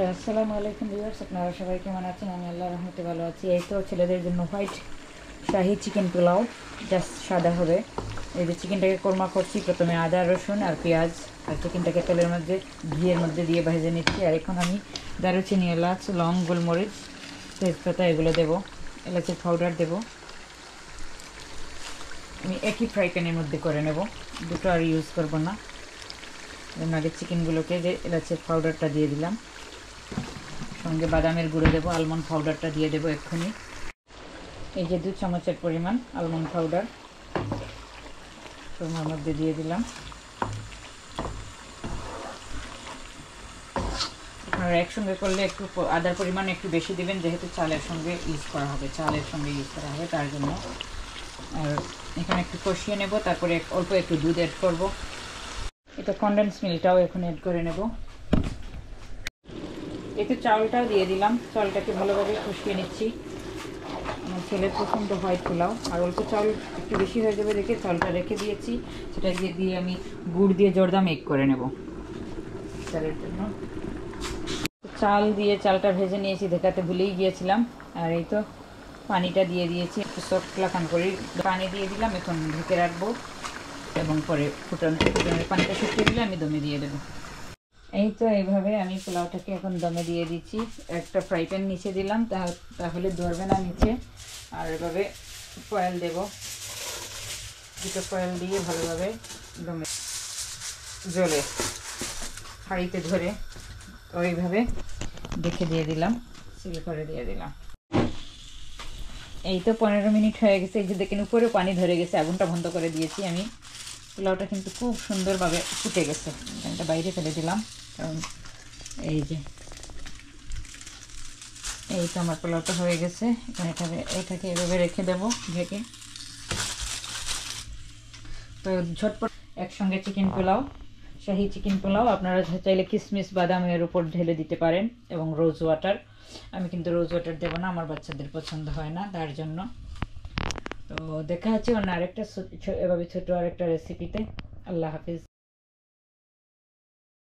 Hello, আসসালামু আলাইকুম viewers, আপনারা সবাই কেমন আছেন? আমি আল্লাহর রহমতে ভালো আছি। এই তো ছেলেদের জন্য হোয়াইট শাহি চিকেন পোলাও, জাস্ট সাদা হবে। এই যে চিকেনটাকে কোরমা করছি, প্রথমে আদা রসুন আর পেঁয়াজ আর চিকেনটাকে তেলের মধ্যে ঘিয়ের মধ্যে দিয়ে ভেজে নিচ্ছি। আর এখন আমি দারুচিনি, এলাচ, লং, গোলমরিচ, তেজপাতা এগুলো দেবো, এলাচের পাউডার দেবো। আমি একই ফ্রাই প্যানের মধ্যে করে নেব, দুটো আর ইউজ করবো না। আগে চিকেনগুলোকে যে এলাচের পাউডারটা দিয়ে দিলাম, সঙ্গে বাদামের গুঁড়ো দেবো, আলমন্ড পাউডারটা দিয়ে দেবো এক্ষুনি। এই যে 2 চামচের পরিমাণ আলমন্ড পাউডার তোমার মধ্যে দিয়ে দিলাম। আপনারা একসঙ্গে করলে একটু আদার পরিমাণ একটু বেশি দিবেন, যেহেতু চালের সঙ্গে ইউজ করা হবে, তার জন্য। আর এখানে একটু কষিয়ে নেব, তারপরে অল্প একটু দুধ অ্যাড করব। এটা কনডেন্স মিল্কটাও এখন অ্যাড করে নেব। একটু চালটাও দিয়ে দিলাম, চালটাকে ভালোভাবে কষিয়ে নিচ্ছি। আমার ছেলের পছন্দ হোয়াইট পোলাও, আর অল্প চাল একটু বেশি হয়ে যাবে দেখে চালটা রেখে দিয়েছি। সেটা দিয়ে আমি গুড় দিয়ে জর্দা মেক করে নেব চালের জন্য। চাল দিয়ে চালটা ভেজে নিয়েছি, দেখাতে ভুলেই গিয়েছিলাম। আর এই তো পানিটা দিয়ে দিয়েছি, একটু সফট লাখান করে পানি দিয়ে দিলাম। এখন ঢেকে রাখবো এবং পরে ফুটানোর পানিটা শুকিয়ে দিলে আমি দমে দিয়ে দেবো। এই তো এইভাবে আমি পোলাওটাকে এখন দমে দিয়ে দিচ্ছি। একটা ফ্রাই প্যান নিচে দিলাম, তাহলে ধরবে না নিচে। আর এভাবে ফয়েল দেব, দুটো ফয়েল দিয়ে ভালোভাবে দমে জলে হাঁড়িতে ধরে ওইভাবে দেখে দিয়ে দিলাম, সিল করে দিয়ে দিলাম। এই তো 15 মিনিট হয়ে গেছে। এই যে দেখেন উপরে পানি ধরে গেছে, আগুনটা বন্ধ করে দিয়েছি আমি। পোলাওটা কিন্তু খুব সুন্দরভাবে ফুটে গেছে। এটা বাইরে ফেলে দিলাম, কারণ এই যে এই তো আমার পোলাওটা হয়ে গেছে। এটাকে এভাবে রেখে দেবো ঢেকে। তো ঝটপট একসঙ্গে চিকেন পোলাও, শাহি চিকেন পোলাও। আপনারা চাইলে কিশমিশ বাদাম এর উপর ঢেলে দিতে পারেন, এবং রোজ ওয়াটার। আমি কিন্তু রোজ ওয়াটার দেবো না, আমার বাচ্চাদের পছন্দ হয় না, তার জন্য। তো দেখা হচ্ছে অন্য আরেকটা এভাবে ছোট আরেকটা রেসিপিতে। আল্লাহ হাফিজ।